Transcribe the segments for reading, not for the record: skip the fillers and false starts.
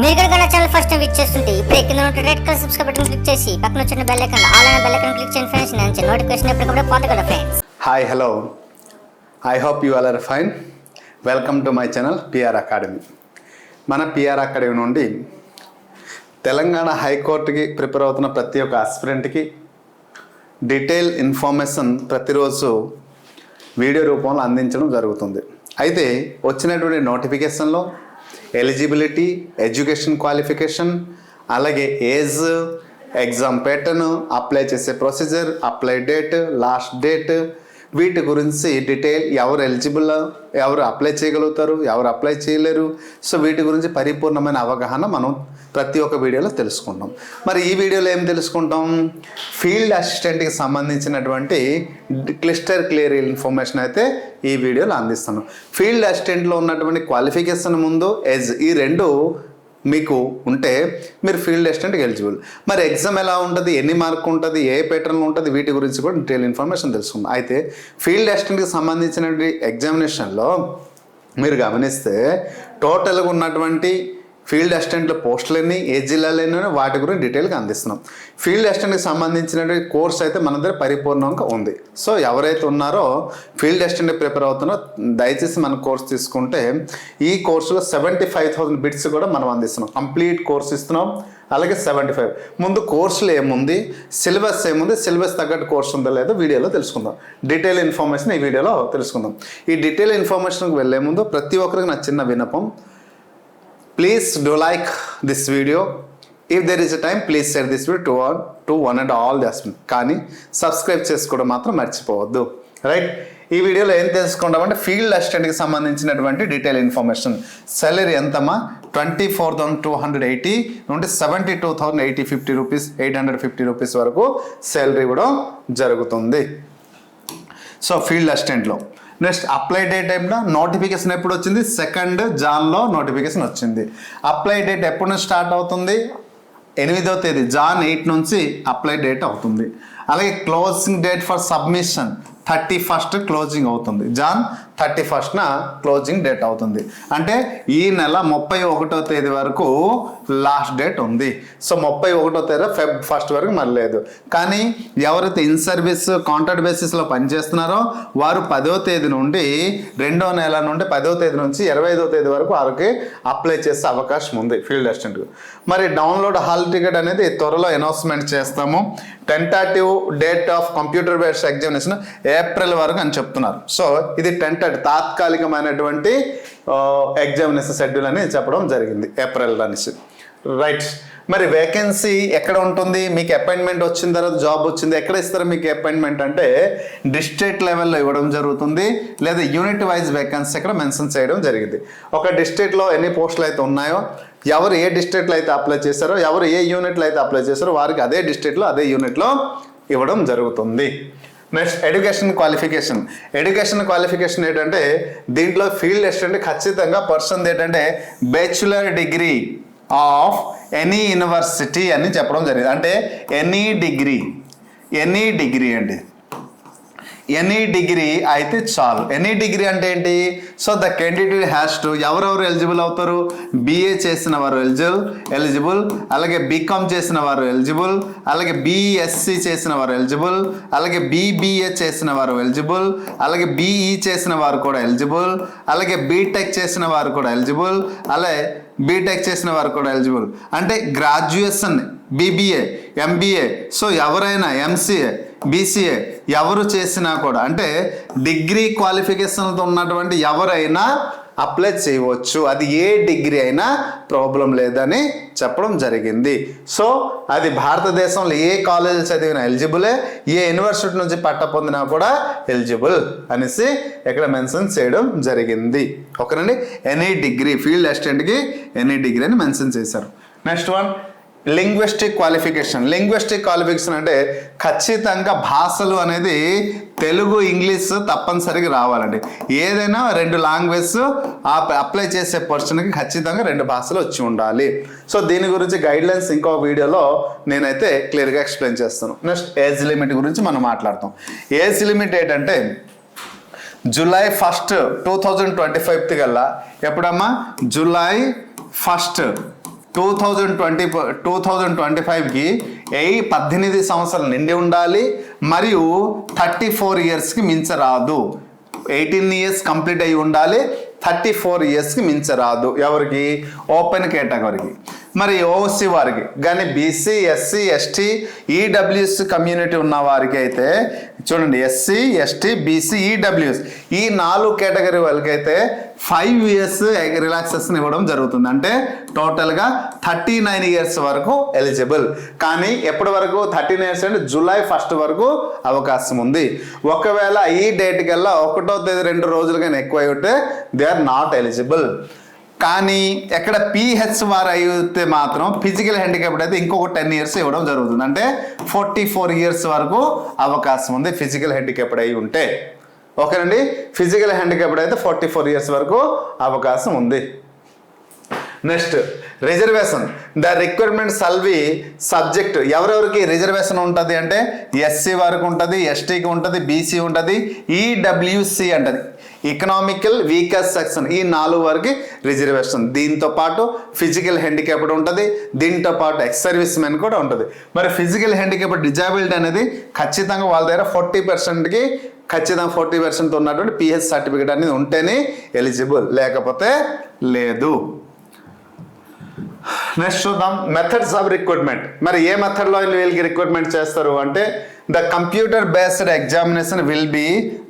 మీరు కనుక నా ఛానల్ ఫస్ట్ టైం విజిట్ చేస్తుంటే ఇప్పుడు కింద ఉన్న red colour subscribe button click చేసి పక్కన వచ్చిన బెల్ ఐకాన్ ఆల్ అనే బెల్ ఐకాన్ క్లిక్ చేయండి ఫ్రెండ్స్. నేను నోటిఫికేషన్ ఎప్పటికప్పుడు పొందగలరు friends. Hi hello, I hope you all are fine. Welcome to my channel PR Academy. మన పిఆర్ అకాడమీ నుండి తెలంగాణ హైకోర్టుకి ప్రిపేర్ అవుతున్న ప్రతి ఒక్క ఆస్పిరెంట్కి డీటెయిల్ ఇన్ఫర్మేషన్ ప్రతిరోజు వీడియో రూపంలో అందించడం జరుగుతుంది. అయితే వచ్చినటువంటి నోటిఫికేషన్లో ఎలిజిబిలిటీ, ఎడ్యుకేషన్ క్వాలిఫికేషన్, అలాగే ఏజ్, ఎగ్జామ్ ప్యాటర్న్, అప్లై చేసే procedure, apply date, last date, వీటి గురించి డీటెయిల్, ఎవరు ఎలిజిబుల్, ఎవరు అప్లై చేయగలుగుతారు, ఎవరు అప్లై చేయలేరు, సో వీటి గురించి పరిపూర్ణమైన అవగాహన మనం ప్రతి ఒక్క వీడియోలో తెలుసుకుంటాం. మరి ఈ వీడియోలో ఏం తెలుసుకుంటాం? ఫీల్డ్ అసిస్టెంట్కి సంబంధించినటువంటి క్లియర్ ఇన్ఫర్మేషన్ అయితే ఈ వీడియోలో అందిస్తాను. ఫీల్డ్ అసిస్టెంట్లో ఉన్నటువంటి క్వాలిఫికేషన్ ముందు ఏజ్, ఈ రెండు మీకు ఉంటే మీరు ఫీల్డ్ అసిస్టెంట్కి ఎలిజిబుల్. మరి ఎగ్జామ్ ఎలా ఉంటుంది, ఎన్ని మార్కు ఉంటుంది, ఏ ప్యాటర్న్లో ఉంటుంది, వీటి గురించి కూడా డీటెయిల్ ఇన్ఫర్మేషన్ తెలుసుకుందాం. అయితే ఫీల్డ్ అసిస్టెంట్కి సంబంధించినటువంటి ఎగ్జామినేషన్లో మీరు గమనిస్తే టోటల్గా ఉన్నటువంటి ఫీల్డ్ అసిస్టెంట్ల పోస్టులన్నీ ఏ జిల్లాలోనూ వాటి గురించి డీటెయిల్గా అందిస్తున్నాం. ఫీల్డ్ అసిస్టెంట్కి సంబంధించినటువంటి కోర్స్ అయితే మన దగ్గర పరిపూర్ణంగా ఉంది. సో ఎవరైతే ఉన్నారో ఫీల్డ్ అసిస్టెంట్ ప్రిపేర్ అవుతున్నారో దయచేసి మన కోర్స్ తీసుకుంటే ఈ కోర్సులో 75,000 బిట్స్ కూడా మనం అందిస్తున్నాం. కంప్లీట్ కోర్స్ ఇస్తున్నాం. అలాగే 75 ముందు కోర్సులో ఏముంది, సిలబస్ ఏముంది, సిలబస్ తగ్గట్టు కోర్స్ ఉందో లేదో వీడియోలో తెలుసుకుందాం. డీటెయిల్ ఇన్ఫర్మేషన్ ఈ వీడియోలో తెలుసుకుందాం. ఈ డీటెయిల్ ఇన్ఫర్మేషన్కి వెళ్ళే ముందు ప్రతి ఒక్కరికి నా చిన్న విన్నపం, please do like this video. If there is a time, please share this video to one and all the aspirants. కానీ సబ్స్క్రైబ్ చేసుకోవడం మాత్రం మర్చిపోవద్దు. రైట్, ఈ వీడియోలో ఏం తెలుసుకుంటామంటే ఫీల్డ్ అసిస్టెంట్కి సంబంధించినటువంటి డీటెయిల్ ఇన్ఫర్మేషన్. సాలరీ ఎంతమ్మా? 24,280 నుండి 72,850 రూపీస్, 850 రూపీస్ వరకు శాలరీ కూడా జరుగుతుంది. సో ఫీల్డ్ అసిస్టెంట్లో నెక్స్ట్ అప్లై డేట్ ఏమిటో, నోటిఫికేషన్ ఎప్పుడు వచ్చింది? 2 జాన్లో నోటిఫికేషన్ వచ్చింది. అప్లై డేట్ ఎప్పుడు నుంచి స్టార్ట్ అవుతుంది? 8వ తేదీ జాన్ 8 నుంచి అప్లై డేట్ అవుతుంది. అలాగే closing date for submission 31st closing అవుతుంది. జాన్ 31st క్లోజింగ్ డేట్ అవుతుంది. అంటే ఈ నెల 31వ తేదీ వరకు లాస్ట్ డేట్ ఉంది. సో 31వ తేదీ Feb 1st వరకు మరి లేదు. కానీ ఎవరైతే ఇన్ సర్వీస్ కాంట్రాక్ట్ బేసిస్లో పనిచేస్తున్నారో వారు 10వ తేదీ నుండి 2వ నెల నుండి 10వ తేదీ నుంచి 25వ తేదీ వరకు వారికి అప్లై చేసే అవకాశం ఉంది ఫీల్డ్ అసిస్టెంట్కి. మరి డౌన్లోడ్ హాల్ టికెట్ అనేది త్వరలో అనౌన్స్మెంట్ చేస్తాము. Tentative date of computer based examination April వరకు అని చెప్తున్నారు. సో ఇది తాత్కాలికమైనటువంటి ఎగ్జామినేషన్ షెడ్యూల్ అని చెప్పడం జరిగింది, ఏప్రిల్ అనేసి. రైట్, మరి వేకెన్సీ ఎక్కడ ఉంటుంది? మీకు అపాయింట్మెంట్ వచ్చిన తర్వాత జాబ్ వచ్చింది, ఎక్కడ ఇస్తారు మీకు అపాయింట్మెంట్ అంటే డిస్ట్రిక్ట్ లెవెల్లో ఇవ్వడం జరుగుతుంది, లేదా యూనిట్ వైజ్ వేకెన్సీ ఇక్కడ మెన్షన్ చేయడం జరిగింది. ఒక డిస్ట్రిక్ట్లో ఎన్ని పోస్టులు అయితే ఉన్నాయో, ఎవరు ఏ డిస్ట్రిక్ట్లో అయితే అప్లై చేశారో, ఎవరు ఏ యూనిట్లో అయితే అప్లై చేశారో వారికి అదే డిస్ట్రిక్ట్లో అదే యూనిట్లో ఇవ్వడం జరుగుతుంది. Next education qualification. Education qualification ఏంటంటే దీంట్లో ఫీల్డ్ అసిస్టెంట్ ఖచ్చితంగా పర్సన్ ఏంటంటే bachelor degree of any university అని చెప్పడం జరిగింది. అంటే ఎనీ డిగ్రీ అండి, ఎనీ డిగ్రీ అయితే చాలు. ఎనీ డిగ్రీ అంటే ఏంటి? So the candidate has to, ఎవరెవరు ఎలిజిబుల్ అవుతారు? BA చేసిన వారు ఎలిజిబుల్, అలాగే బీకామ్ చేసిన వారు ఎలిజిబుల్, అలాగే BSc చేసిన వారు ఎలిజిబుల్, అలాగే BBA చేసిన వారు ఎలిజిబుల్, అలాగే BE చేసిన వారు కూడా ఎలిజిబుల్, అలాగే బీటెక్ చేసిన వారు కూడా ఎలిజిబుల్, అలాగే బీటెక్ చేసిన వారు కూడా ఎలిజిబుల్. అంటే గ్రాడ్యుయేషన్ BBA, MBA, సో ఎవరైనా MCA, BCA ఎవరు చేసినా కూడా, అంటే డిగ్రీ క్వాలిఫికేషన్తో ఉన్నటువంటి ఎవరైనా అప్లై చేయవచ్చు. అది ఏ డిగ్రీ అయినా ప్రాబ్లం లేదని చెప్పడం జరిగింది. సో అది భారతదేశంలో ఏ కాలేజీ చదివినా ఎలిజిబులే, ఏ యూనివర్సిటీ నుంచి పట్ట పొందినా కూడా ఎలిజిబుల్ అనేసి ఇక్కడ మెన్షన్ చేయడం జరిగింది. ఓకేనండి, ఎనీ డిగ్రీ ఫీల్డ్ అసిస్టెంట్కి ఎనీ డిగ్రీ అని మెన్షన్ చేశారు. Next one linguistic qualification. Linguistic qualification అంటే ఖచ్చితంగా భాషలు అనేది తెలుగు, ఇంగ్లీష్ తప్పనిసరిగా రావాలండి. ఏదైనా 2 లాంగ్వేజ్ అప్లై చేసే పర్సన్కి ఖచ్చితంగా 2 భాషలు వచ్చి ఉండాలి. సో దీని గురించి గైడ్లైన్స్ ఇంకో వీడియోలో నేనైతే క్లియర్గా ఎక్స్ప్లెయిన్ చేస్తాను. నెక్స్ట్ ఏజ్ లిమిట్ గురించి మనం మాట్లాడతాం. ఏజ్ లిమిట్ ఏంటంటే July 1, 2025 కల్లా, ఎప్పుడమ్మా? July 1 2025కి 18 సంవత్సరాలు నిండి ఉండాలి మరియు 34 ఇయర్స్కి మించరాదు. 18 ఇయర్స్ కంప్లీట్ అయి ఉండాలి, 34 ఇయర్స్కి మించరాదు. ఎవరికి? ఓపెన్ కేటగిరీకి. మరి ఓసీ వారికి కానీ BC, SC, ST, EWS community ఉన్న వారికి అయితే చూడండి, ఎస్సీ, ఎస్టీ, బీసీ, ఈడబ్ల్యూఎస్ ఈ 4 కేటగిరీ వాళ్ళకి అయితే 5 ఇయర్స్ రిలాక్సేషన్ ఇవ్వడం జరుగుతుంది. అంటే టోటల్గా 39 ఇయర్స్ వరకు ఎలిజిబుల్. కానీ ఎప్పటి వరకు? 39 ఇయర్స్ అంటే జూలై 1 వరకు అవకాశం ఉంది. ఒకవేళ ఈ డేట్ కల్లా 1వ తేదీ 2 రోజులు కానీ ఎక్కువ అయితే దే ఆర్ నాట్ ఎలిజిబుల్. కానీ ఎక్కడ పిహెచ్ వారు అయితే మాత్రం ఫిజికల్ హ్యాండిక్యాప్డ్ అయితే ఇంకొక 10 ఇయర్స్ ఇవ్వడం జరుగుతుంది. అంటే 44 ఇయర్స్ వరకు అవకాశం ఉంది ఫిజికల్ హ్యాండిక్యాప్డ్ అయి ఉంటే. ఓకేనండి, ఫిజికల్ హ్యాండిక్యాప్డ్ అయితే 44 ఇయర్స్ వరకు అవకాశం ఉంది. Next reservation. The requirement shall be subject. ఎవరెవరికి రిజర్వేషన్ ఉంటుంది అంటే ఎస్సీ వారికి ఉంటుంది, ఎస్టీకి ఉంటుంది, బీసీ ఉంటుంది, ఈడబ్ల్యూసి అంటది ఎకనామికల్ వీకర్ సెక్షన్. ఈ 4 వరకు రిజర్వేషన్. దీంతో పాటు ఫిజికల్ హ్యాండిక్యాప్డ్ ఉంటుంది, దీంతో పాటు ఎక్స్ సర్వీస్ మెన్ కూడా ఉంటుంది. మరి ఫిజికల్ హ్యాండిక్యాప్డ్ డిజాబిలిటీ అనేది ఖచ్చితంగా వాళ్ళ దగ్గర 40%కి ఖచ్చితంగా 40% ఉన్నటువంటి పిహెచ్ సర్టిఫికేట్ అనేది ఉంటేనే ఎలిజిబుల్, లేకపోతే లేదు. నెక్స్ట్ చూద్దాం మెథడ్స్ ఆఫ్ రిక్రూట్మెంట్. మరి ఏ మెథడ్లో వీళ్ళకి రిక్రూట్మెంట్ చేస్తారు అంటే the computer based examination will be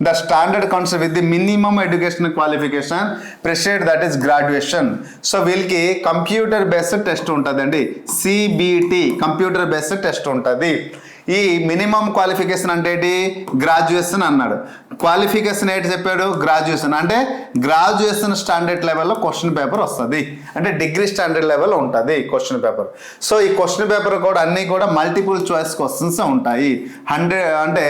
the standard concept with the minimum education qualification prescribed that is graduation. So వీళ్ళకి కంప్యూటర్ బేస్డ్ టెస్ట్ ఉంటుందండి, సిబిటి కంప్యూటర్ బేస్డ్ టెస్ట్ ఉంటుంది. ఈ మినిమం క్వాలిఫికేషన్ అంటే ఏంటి? గ్రాడ్యుయేషన్ అన్నాడు. క్వాలిఫికేషన్ ఏంటి చెప్పాడు? గ్రాడ్యుయేషన్. అంటే గ్రాడ్యుయేషన్ స్టాండర్డ్ లెవెల్లో క్వశ్చన్ పేపర్ వస్తుంది, అంటే డిగ్రీ స్టాండర్డ్ లెవెల్ ఉంటుంది క్వశ్చన్ పేపర్. సో ఈ క్వశ్చన్ పేపర్ కూడా అన్నీ కూడా మల్టిపుల్ చాయిస్ క్వశ్చన్స్ ఉంటాయి. 100 అంటే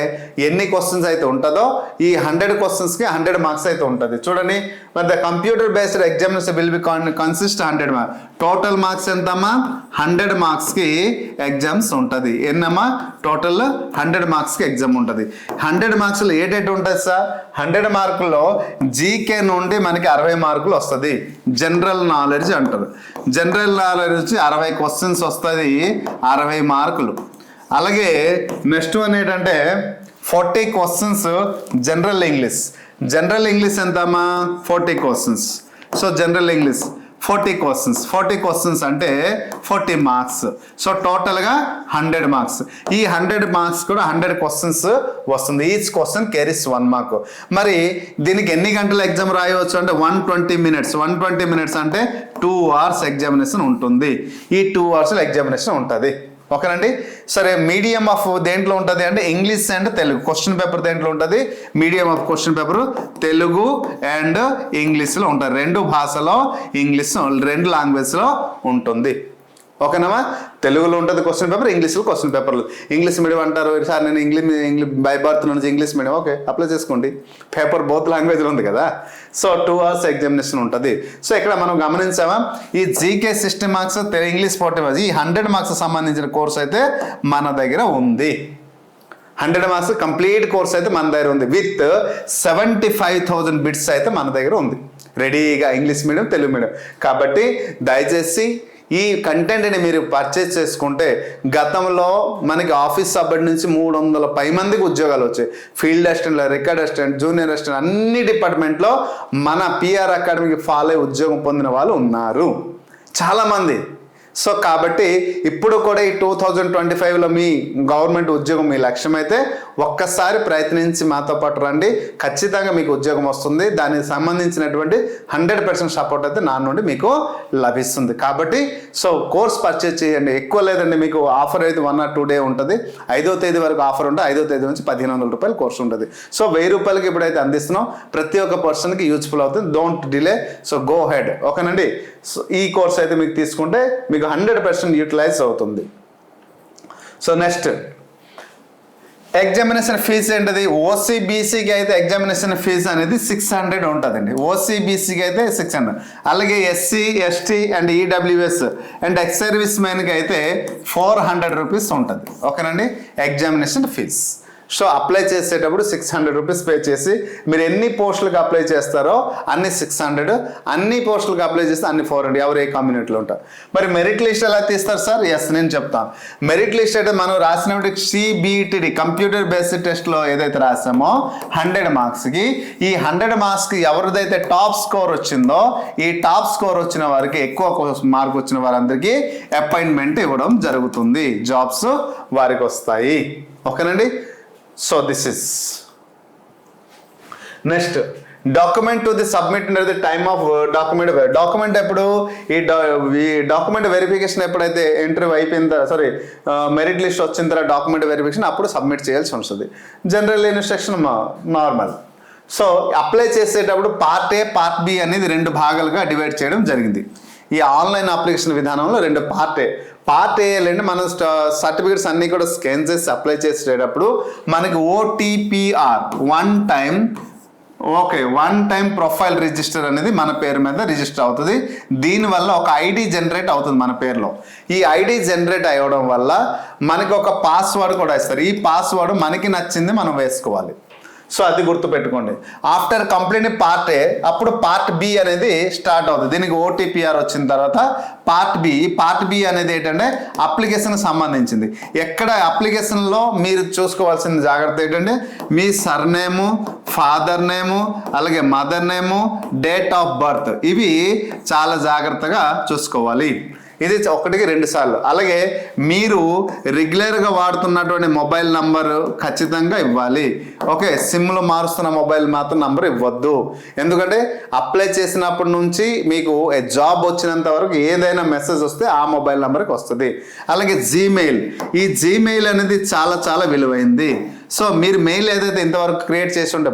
ఎన్ని క్వశ్చన్స్ అయితే ఉంటుందో ఈ 100 క్వశ్చన్స్కి 100 మార్క్స్ అయితే ఉంటుంది. చూడండి, మరి the computer based examination will B consist 100 marks. Total marks ఎంతమ్మా? 100 మార్క్స్కి ఎగ్జామ్స్ ఉంటుంది. ఎన్నమ్మా? టోటల్ 100 మార్క్స్కి ఎగ్జామ్ ఉంటుంది. 100 మార్క్స్లో ఏ డేట్ ఉంటుంది సార్? 100 మార్కుల్లో జీకే నుండి మనకి 60 మార్కులు వస్తుంది. జనరల్ నాలెడ్జ్ అంటారు. జనరల్ నాలెడ్జ్ 60 క్వశ్చన్స్ వస్తుంది, 60 మార్కులు. అలాగే నెక్స్ట్ వన్ ఏంటంటే 40 questions general English. General English ఎంతమ్మా? 40 questions. So general English 40 questions అంటే 40 మార్క్స్. సో టోటల్గా 100 మార్క్స్. ఈ 100 మార్క్స్ కూడా 100 క్వశ్చన్స్ వస్తుంది. Each question carries 1 mark. మరి దీనికి ఎన్ని గంటల ఎగ్జామ్ రాయవచ్చు అంటే 120 మినిట్స్. 120 మినిట్స్ అంటే 2 hours ఎగ్జామినేషన్ ఉంటుంది. ఈ 2 hours ఎగ్జామినేషన్ ఉంటుంది. ఓకేనండి. సరే, మీడియం ఆఫ్ దేంట్లో ఉంటుంది అంటే English and Telugu. Question paper దేంట్లో ఉంటుంది? Medium of question paper Telugu and ఇంగ్లీష్లో ఉంటుంది. 2 భాషలో ఇంగ్లీష్, 2 లాంగ్వేజ్లో ఉంటుంది. ఓకేనామా? తెలుగులో ఉంటుంది క్వశ్చన్ పేపర్, ఇంగ్లీష్లో క్వశ్చన్ పేపర్లు. ఇంగ్లీష్ మీడియం అంటారు సార్, నేను ఇంగ్లీష్ బై బర్త్ నుంచి ఇంగ్లీష్ మీడియం. ఓకే, అప్లై చేసుకోండి. పేపర్ బోత్ లాంగ్వేజ్లో ఉంది కదా. సో 2 hours ఎగ్జామినేషన్ ఉంటుంది. సో ఇక్కడ మనం గమనించామా, ఈ జీకే 60 మార్క్స్, ఇంగ్లీష్ 40 మార్క్స్, ఈ 100 మార్క్స్ సంబంధించిన కోర్స్ అయితే మన దగ్గర ఉంది. 100 మార్క్స్ కంప్లీట్ కోర్స్ అయితే మన దగ్గర ఉంది. విత్ 75,000 బిట్స్ అయితే మన దగ్గర ఉంది రెడీగా, ఇంగ్లీష్ మీడియం, తెలుగు మీడియం. కాబట్టి దయచేసి ఈ కంటెంట్ని మీరు పర్చేస్ చేసుకుంటే గతంలో మనకి ఆఫీస్ సబ్బడి నుంచి 300 పై మందికి ఉద్యోగాలు వచ్చాయి. Field assistant, record assistant, junior assistant అన్ని డిపార్ట్మెంట్లో మన పిఆర్ అకాడమీకి ఫాలో అయ్యి ఉద్యోగం పొందిన వాళ్ళు ఉన్నారు చాలామంది. సో కాబట్టి ఇప్పుడు కూడా ఈ 2025లో మీ గవర్నమెంట్ ఉద్యోగం మీ లక్ష్యం అయితే ఒక్కసారి ప్రయత్నించి మాతో పాటు రండి. ఖచ్చితంగా మీకు ఉద్యోగం వస్తుంది. దానికి సంబంధించినటువంటి 100% సపోర్ట్ అయితే నా నుండి మీకు లభిస్తుంది. కాబట్టి సో కోర్స్ పర్చేజ్ చేయండి. ఎక్కువ లేదండి, మీకు ఆఫర్ అయితే 1 or 2 days ఉంటుంది. 5వ తేదీ వరకు ఆఫర్ ఉంటుంది. 5వ తేదీ నుంచి 1,500 రూపాయలు కోర్స్ ఉంటుంది. సో 1000 రూపాయలకి ఇప్పుడైతే అందిస్తున్నాం. ప్రతి ఒక్క పర్సన్కి యూజ్ఫుల్ అవుతుంది. Don't delay. So go head. ఓకేనండి. సో ఈ కోర్స్ అయితే మీకు తీసుకుంటే మీకు 100% యూటిలైజ్ అవుతుంది. సో నెక్స్ట్ ఎగ్జామినేషన్ ఫీజు ఏంటది? ఓసీబీసీకి అయితే ఎగ్జామినేషన్ ఫీజు అనేది 600 ఉంటుందండి. ఓసీబీసీకి అయితే 600. అలాగే SC, ST and EWS and ex service మెన్కి అయితే 400 రూపీస్ ఉంటుంది. ఓకేనండి ఎగ్జామినేషన్ ఫీజ్. సో అప్లై చేసేటప్పుడు 600 రూపీస్ పే చేసి మీరు ఎన్ని పోస్టులకు అప్లై చేస్తారో అన్ని 600, అన్ని పోస్టులకు అప్లై చేస్తే అన్ని 400, ఎవరు ఏ కమ్యూనిటీలో ఉంటారు. మరి మెరిట్ లిస్ట్ ఎలా తీస్తారు సార్? ఎస్, నేను చెప్తాను. మెరిట్ లిస్ట్ అయితే మనం రాసినప్పుడు CBTD కంప్యూటర్ బేస్డ్ టెస్ట్లో ఏదైతే రాసామో 100 మార్క్స్కి, ఈ 100 మార్క్స్కి ఎవరిదైతే టాప్ స్కోర్ వచ్చిందో ఈ టాప్ స్కోర్ వచ్చిన వారికి, ఎక్కువ మార్క్ వచ్చిన వారందరికీ అపాయింట్మెంట్ ఇవ్వడం జరుగుతుంది, జాబ్స్ వారికి వస్తాయి. ఓకేనండి. So this is next document to the submit అనేది టైమ్ ఆఫ్ డాక్యుమెంట్ ఎప్పుడు ఈ డాక్యుమెంట్ వెరిఫికేషన్ ఎప్పుడైతే ఇంటర్వ్యూ అయిపోయిన తర్వాత మెరిట్ లిస్ట్ వచ్చిన తర్వాత డాక్యుమెంట్ వెరిఫికేషన్ అప్పుడు సబ్మిట్ చేయాల్సి ఉంటుంది. General instruction normal. So apply చేసేటప్పుడు పార్ట్ ఏ పార్ట్ బి అనేది 2 భాగాలుగా డివైడ్ చేయడం జరిగింది. ఈ ఆన్లైన్ అప్లికేషన్ విధానంలో 2 పార్ట్ ఏ అంటే మనం సర్టిఫికేట్స్ అన్నీ కూడా స్కాన్ చేసి అప్లై చేసేటప్పుడు మనకి OTPR one time profile register అనేది మన పేరు మీద రిజిస్టర్ అవుతుంది. దీనివల్ల ఒక ఐడి జనరేట్ అవుతుంది మన పేరులో. ఈ ఐడి జనరేట్ అవ్వడం వల్ల మనకి ఒక పాస్వర్డ్ కూడా ఇస్తారు. ఈ పాస్వర్డ్ మనకి నచ్చింది మనం వేసుకోవాలి. సో అది గుర్తుపెట్టుకోండి. ఆఫ్టర్ కంప్లీట్ పార్ట్ ఏ అప్పుడు పార్ట్ బి అనేది స్టార్ట్ అవుతుంది. దీనికి OTPR వచ్చిన తర్వాత పార్ట్ బి అనేది ఏంటంటే అప్లికేషన్కి సంబంధించింది. ఎక్కడ అప్లికేషన్లో మీరు చూసుకోవాల్సిన జాగ్రత్త ఏంటంటే మీ సర్నేము, ఫాదర్ నేము, అలాగే mother name, date of birth, ఇవి చాలా జాగ్రత్తగా చూసుకోవాలి. ఇది 1-2 సార్లు. అలాగే మీరు రెగ్యులర్గా వాడుతున్నటువంటి మొబైల్ నంబరు ఖచ్చితంగా ఇవ్వాలి. ఓకే, సిమ్లు మారుస్తున్న మొబైల్ మాత్రం నంబర్ ఇవ్వద్దు. ఎందుకంటే అప్లై చేసినప్పటి నుంచి మీకు జాబ్ వచ్చినంత వరకు ఏదైనా మెసేజ్ వస్తే ఆ మొబైల్ నెంబర్కి వస్తుంది. అలాగే ఈ జీమెయిల్ అనేది చాలా చాలా విలువైంది. సో మీరు మెయిల్ ఏదైతే ఇంతవరకు క్రియేట్ చేసి ఉంటే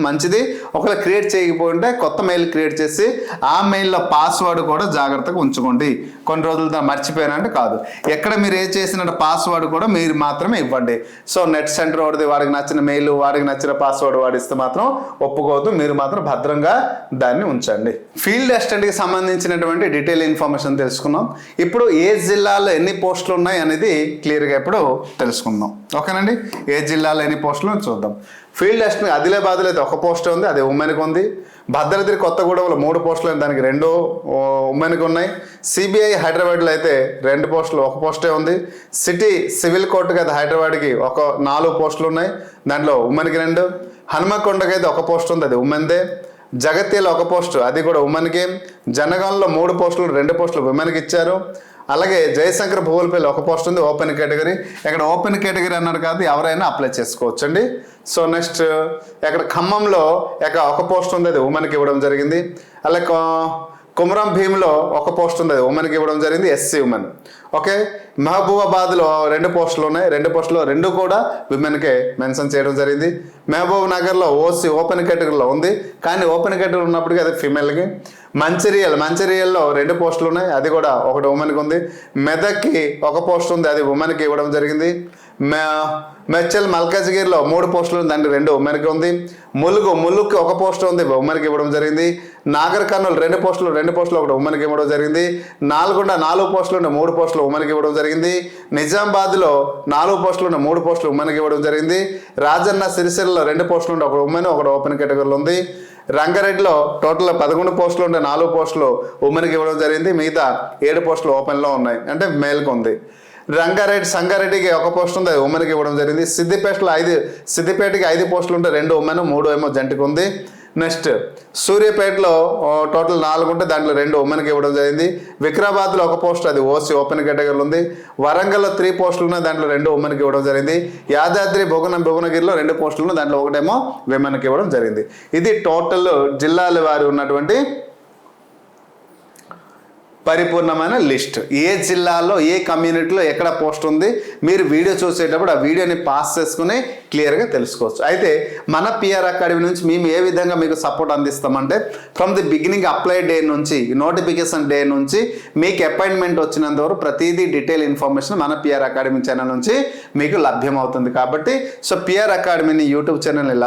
మంచిది. ఒకవేళ క్రియేట్ చేయకపోయి ఉంటే కొత్త మెయిల్ క్రియేట్ చేసి ఆ మెయిల్లో పాస్వర్డ్ కూడా జాగ్రత్తగా ఉంచుకోండి. కొన్ని రోజులతో మర్చిపోయానంటే కాదు. ఎక్కడ మీరు ఏ చేసిన పాస్వర్డ్ కూడా మీరు మాత్రమే ఇవ్వండి. సో నెట్ సెంటర్ వాడికి నచ్చిన మెయిల్, వాడికి నచ్చిన పాస్వర్డ్ వాడిస్తే మాత్రం ఒప్పుకోవద్దు. మీరు మాత్రం భద్రంగా దాన్ని ఉంచండి. ఫీల్డ్ అసిస్టెంట్కి సంబంధించినటువంటి డీటెయిల్ ఇన్ఫర్మేషన్ తెలుసుకున్నాం. ఇప్పుడు ఏ జిల్లాలో ఎన్ని పోస్టులు ఉన్నాయి అనేది క్లియర్గా ఇప్పుడు తెలుసుకుందాం. ఓకేనండి. ఏ జిల్లాలో ఎన్ని పోస్టులు చూద్దాం. ఫీల్డ్ అసిస్టెంట్ ఆదిలాబాద్లో అయితే 1 పోస్ట్ ఉంది, అది ఉమెన్కి ఉంది. భద్రాద్రి కొత్తగూడెంలో 3 పోస్టులు, దానికి 2 ఉమెన్కి ఉన్నాయి. CBI హైదరాబాద్లో అయితే 2 పోస్టులు, 1 పోస్టే ఉంది. సిటీ సివిల్ కోర్టుకి అయితే హైదరాబాద్కి 4 పోస్టులు ఉన్నాయి, దాంట్లో ఉమెన్కి 2. హనుమకొండకి అయితే 1 పోస్ట్ ఉంది, అది ఉమెన్దే. జగత్యాల 1 పోస్టు, అది కూడా ఉమెన్కి. జనగాంలో 3 పోస్టులు, 2 పోస్టులు ఉమెన్కి ఇచ్చారు. అలాగే జయశంకర్ భూవులపల్లి 1 పోస్ట్ ఉంది, ఓపెన్ కేటగిరీ. ఇక్కడ ఓపెన్ కేటగిరీ అన్నారు కాదు, ఎవరైనా అప్లై చేసుకోవచ్చండి. సో నెక్స్ట్ ఇక్కడ ఖమ్మంలో 1 పోస్ట్ ఉంది, అది ఉమెన్కి ఇవ్వడం జరిగింది. అలాగే కుమరం భీమ్లో 1 పోస్ట్ ఉంది, అది ఉమెన్కి ఇవ్వడం జరిగింది, SC ఉమెన్. ఓకే, మహబూబాబాద్లో 2 పోస్టులు ఉన్నాయి, 2 పోస్టులు 2 కూడా విమెన్కే మెన్షన్ చేయడం జరిగింది. మహబూబ్ నగర్లో OC ఓపెన్ కేటగిరీలో ఉంది, కానీ ఓపెన్ కేటగిరీ ఉన్నప్పటికీ అది ఫిమేల్కి. మంచిర్యాలలో 2 పోస్టులు ఉన్నాయి, అది కూడా 1 ఉమెన్కి ఉంది. మెదక్కి 1 పోస్ట్ ఉంది, అది ఉమెన్కి ఇవ్వడం జరిగింది. మెచ్చల్ మల్కాజ్గిరిలో 3 పోస్టులు ఉంది, దాంట్లో 2 ఉమెన్కి ఉంది. ములుగుకి 1 పోస్ట్ ఉంది, ఉమెన్కి ఇవ్వడం జరిగింది. నాగర్ కర్నూలు 2 పోస్టులు, 1 ఉమెన్కి ఇవ్వడం జరిగింది. నల్గొండ 4 పోస్టులు ఉంటే 3 పోస్టులు ఉమెన్కి ఇవ్వడం జరిగింది. నిజామాబాద్లో 4 పోస్టులు ఉంటే 3 పోస్టులు ఉమెన్కి ఇవ్వడం జరిగింది. రాజన్న సిరిసిల్లలో 2 పోస్టులు ఉంటే 1 ఉమెన్, 1 ఓపెన్ కేటగిరీలో ఉంది. రంగారెడ్డిలో టోటల్ 11 పోస్టులు ఉంటే 4 పోస్టులు ఉమెన్కి ఇవ్వడం జరిగింది, మిగతా 7 పోస్టులు ఓపెన్లో ఉన్నాయి, అంటే మేల్కి ఉంది. సంగారెడ్డికి 1 పోస్ట్ ఉంది, ఉమెన్కి ఇవ్వడం జరిగింది. సిద్దిపేటకి 5 పోస్టులు ఉంటే 2 ఉమెన్, 3 ఏమో జంటకు ఉంది. నెక్స్ట్ సూర్యాపేటలో టోటల్ 4 ఉంటే దాంట్లో 2 ఉమెన్కి ఇవ్వడం జరిగింది. వికారాబాద్లో 1 పోస్ట్, అది OC ఓపెన్ కేటగిరీలో ఉంది. వరంగల్లో 3 పోస్టులు ఉన్నాయి, దాంట్లో 2 ఉమెన్కి ఇవ్వడం జరిగింది. యాదాద్రి భువనగిరిలో 2 పోస్టులు ఉన్నాయి, దాంట్లో 1 ఏమో విమెన్కి ఇవ్వడం జరిగింది. ఇది టోటల్ జిల్లాల వారి ఉన్నటువంటి పరిపూర్ణమైన లిస్ట్. ఏ జిల్లాలో ఏ కమ్యూనిటీలో ఎక్కడ పోస్ట్ ఉంది మీరు వీడియో చూసేటప్పుడు ఆ వీడియోని పాస్ చేసుకుని క్లియర్గా తెలుసుకోవచ్చు. అయితే మన PR అకాడమీ నుంచి మేము ఏ విధంగా మీకు సపోర్ట్ అందిస్తామంటే from the beginning apply day నుంచి నోటిఫికేషన్ డే నుంచి మీకు అపాయింట్మెంట్ వచ్చినంత వరకు ప్రతిదీ డీటెయిల్ ఇన్ఫర్మేషన్ మన PR అకాడమీ ఛానల్ నుంచి మీకు లభ్యమవుతుంది. కాబట్టి సో PR అకాడమీని యూట్యూబ్ ఛానల్ని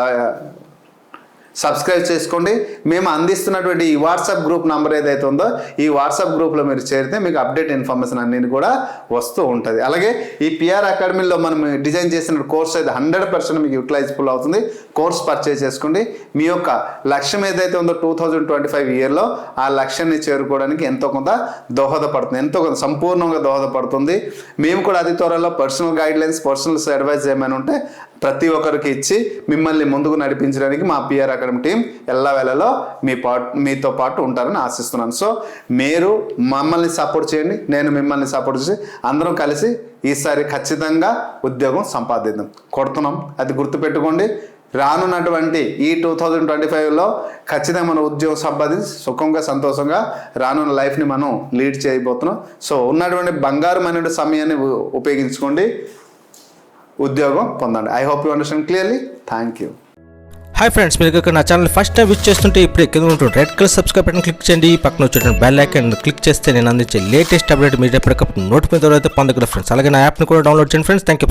సబ్స్క్రైబ్ చేసుకోండి. మేము అందిస్తున్నటువంటి ఈ వాట్సాప్ గ్రూప్ నంబర్ ఏదైతే ఉందో ఈ వాట్సాప్ గ్రూప్లో మీరు చేరితే మీకు అప్డేట్ ఇన్ఫర్మేషన్ అన్నీ కూడా వస్తూ ఉంటుంది. అలాగే ఈ పిఆర్ అకాడమీలో మనం డిజైన్ చేసిన కోర్స్ అయితే 100% మీకు యూటిలైజబుల్ అవుతుంది. కోర్స్ పర్చేస్ చేసుకోండి. మీ యొక్క లక్ష్యం ఏదైతే ఉందో 2025 ఇయర్లో ఆ లక్ష్యాన్ని చేరుకోవడానికి ఎంతో కొంత దోహదపడుతుంది, ఎంతో కొంత సంపూర్ణంగా దోహదపడుతుంది. మేము కూడా అతి త్వరలో పర్సనల్ గైడ్లైన్స్, పర్సనల్ అడ్వైస్ ఏమైనా ఉంటే ప్రతి ఒక్కరికి ఇచ్చి మిమ్మల్ని ముందుకు నడిపించడానికి మా పిఆర్ అకాడమీ టీం ఎల్లవేళలో మీతో పాటు ఉంటారని ఆశిస్తున్నాను. సో మీరు మమ్మల్ని సపోర్ట్ చేయండి, నేను మిమ్మల్ని సపోర్ట్ చేసి అందరం కలిసి ఈసారి ఖచ్చితంగా ఉద్యోగం సంపాదిద్దాం. కొడుతున్నాం, అది గుర్తుపెట్టుకోండి. రానున్నటువంటి ఈ 2025లో ఖచ్చితంగా మన ఉద్యోగం సంపాదించి సుఖంగా సంతోషంగా రానున్న లైఫ్ని మనం లీడ్ చేయబోతున్నాం. సో ఉన్నటువంటి బంగారమైన సమయాన్ని ఉపయోగించుకోండి, ఉద్యోగం పొందండి. I hope you understand clearly. Thank you. Hi friends, మీరు ఇక్కడ నా ఛానల్ ఫస్ట్ టైం విజిట్ చేస్తుంటే ఇప్పుడే కింద ఉంటుంది red colour subscribe button click చేయండి. పక్కన వచ్చేటువంటి బెల్ ఐకాన్ క్లిక్ చేస్తే నేను అందించే లేటెస్ట్ అప్డేట్ మీరు ఎప్పటికప్పుడు నోటిఫికేషన్ ద్వారా పొందగలరు ఫ్రెండ్స్. అలాగే నా యాప్ని కూడా డౌన్లోడ్ చేయండి ఫ్రెండ్స్. Thank you.